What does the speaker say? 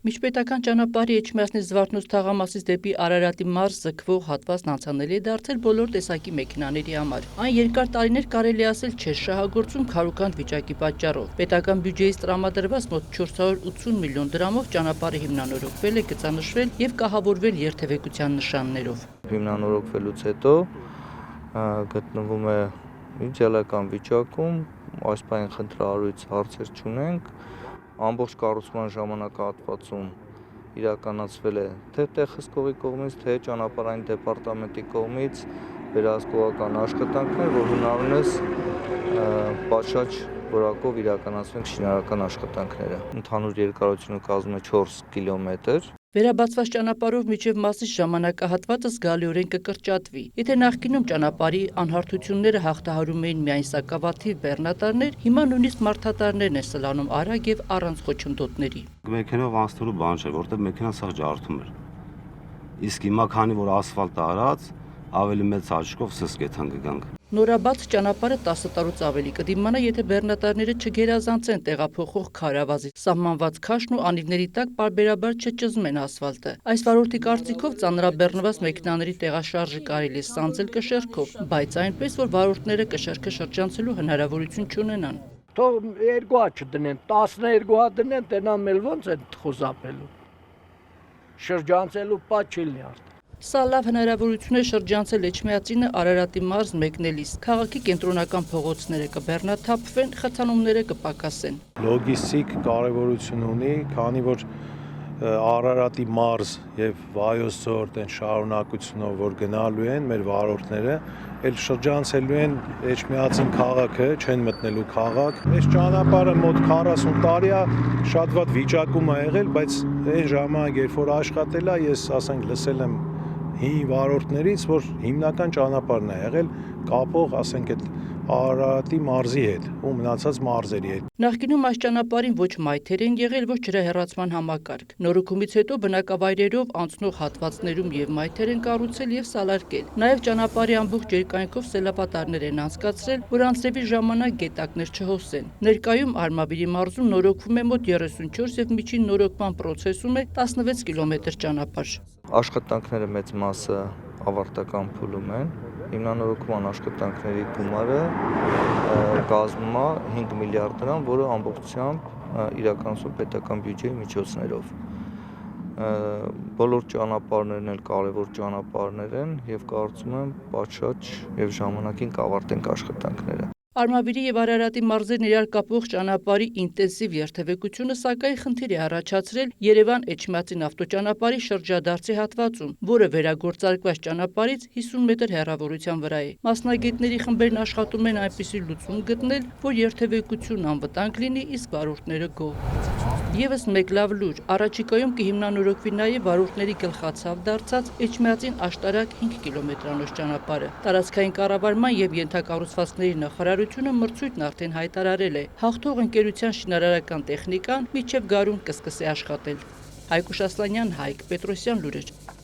Միջպետական ճանապարհի Էջմիածնից Զվարթնոց թաղամասից դեպի Արարատի մարզ ձգվող հատվածն անցանելի է դարձել բոլոր տեսակի մեքենաների համար։ Այն երկար տարիներ կարելի ասել չէր շահագործում քարուքանդ վիճակի պատճառով։ Պետական բյուջեից տրամադրված մոտ 480 միլիոն դրամով ճանապարհը հիմնանորոգվել է, գծանշվել եւ կահավորվել երթևեկության նշաններով։ Հիմնանորոգվելուց հետո գտնվում է իդեալական վիճակում, այս պայն խնդրահարույց հարցեր չունենք։ Ամբողջ կառուցման ժամանակահատվածում իրականացվել է թե տեղհսկողի կողմից, թե ճանապարհային դեպարտամենտի կողմից վերահսկողական աշխատանքներ, որ հնարավորինս պատշաճ որակով իրականացվեն շինարարական աշխատանքները։ Ընդհանուր երկարությունը կազմում է 4 կիլոմետր։ Վերաբացված ճանապարհով մինչև Մասիս ժամանակահատվածը զգալիորեն կկրճատվի։ Եթե նախկինում ճանապարհի անհարթությունները հաղթահարում էին միայն սակավաթիվ բեռնատարներ, հիմա նույնիսկ մարդատարներն են սլանում արագ եւ առանց խոչընդոտների։ Մեքենով անցնելու բան չէ, որտեղ մեքենան սա ջարդում էր։ Իսկ հիմա քանի որ ասֆալտ արած, ավելի մեծ հաշկով սս կեթան կգանք։ Նորաբաց ճանապարհը 10 տարուց ավելի կդիմանա, եթե բեռնատարները չգերազանցեն տեղափոխող քարավազի սահմանված քաշն ու անիվների տակ պարբերաբար չճզմեն ասֆալտը։ Այս վարորդի կարծիքով ծանրաբեռնված մեքենաների տեղաշարժը կարելի է սանձել կշեռքով, բայց այնպես որ վարորդները կշեռքը շրջանցելու հնարավորություն չունենան։ Թող 2 հատ չդնեն, 12 հատ դնեն, տենան էլ ոնց է խոզապելու։ Շրջանցելու պատ չի լինի։ Սա լավ հնարավորություն է շրջանցել Էջմիածինը Արարատի մարզ մեկնելիս։ Քաղաքի կենտրոնական փողոցները կբեռնաթափվեն, խթանումները կպակասեն։ Լոգիստիկ կարևորություն ունի, քանի որ Արարատի մարզ եւ Վայոց ձոր այն շարունակությունով որ գնալու են մեր վարորդները, էլ շրջանցելու են Էջմիածին քաղաքը, չեն մտնելու քաղաք։ Այս ճանապարհը մոտ 40 տարի է շատ վատ վիճակում է եղել, բայց այն ժամանակ երբ որ աշխատել է, ես ասենք լսել եմ հին վարորդներից, որ հիմնական ճանապարհն է եղել կապող, ասենք այդ Արարատի մարզի հետ ու մնացած մարզերի հետ։ Նախկինում այս ճանապարհին ոչ մայթեր են եղել, ոչ ջրահեռացման համակարգ։ Նորոգումից հետո բնակավայրերով անցնող հատվածներում եւ մայթեր են կառուցել եւ սալարկել։ Նաեւ ճանապարհի ամբողջ երկայնքով սելավատարներ են անցկացրել, որ անձրևի ժամանակ գետակներ չհոսեն։ Ներկայում Արմավիրի մարզում նորոգվում է մոտ 34 եւ միջին նորոգման process-ում է 16 կիլոմետր ճանապարհ։ Աշխատանքները մեծ մասը ավարտական փուլում են։ Հիմնանորոգման աշխատանքների գումարը կազմում է 5 միլիարդ դրամ, որը ամբողջությամբ իրականացվում պետական բյուջեի միջոցներով։ Բոլոր ճանապարհներն էլ կարևոր ճանապարհներ են եւ կարծում եմ պատշաճ եւ ժամանակին կավարտենք աշխատանքները։ Արմավիրի եւ Արարատի մարզերն իրար կապող ճանապարհի ինտենսիվ երթևեկությունը սակայն խնդիր է առաջացրել Երևան-Էջմիածին ավտոճանապարհի շրջադարձի հատվածում, որը վերագործարկված ճանապարհից 50 մետր հեռավորության վրա է։ Մասնագետների խմբերն աշխատում են այնպիսի լուծում գտնել, որ երթևեկությունն անվտանգ լինի, իսկ վարորդները գոհ։ Եվս մեկ լավ լուր, առաջիկայում կհիմնանորոգվի նաև վարորդների գլխացավ դարձած Էջմիածին աշտարակ 5 կիլոմետրանոց ճանապարհը։ Տարածքային կառավարման եւ ենթակառուցվածքների նախարարությունը մրցույթն արդեն հայտարարել է։ Հաղթող ընկերության շինարարական տեխնիկան մինչև գարուն կսկսի աշխատել։ Հայկուշ Ասլանյան, Հայկ Պետրոսյան, լուրեր։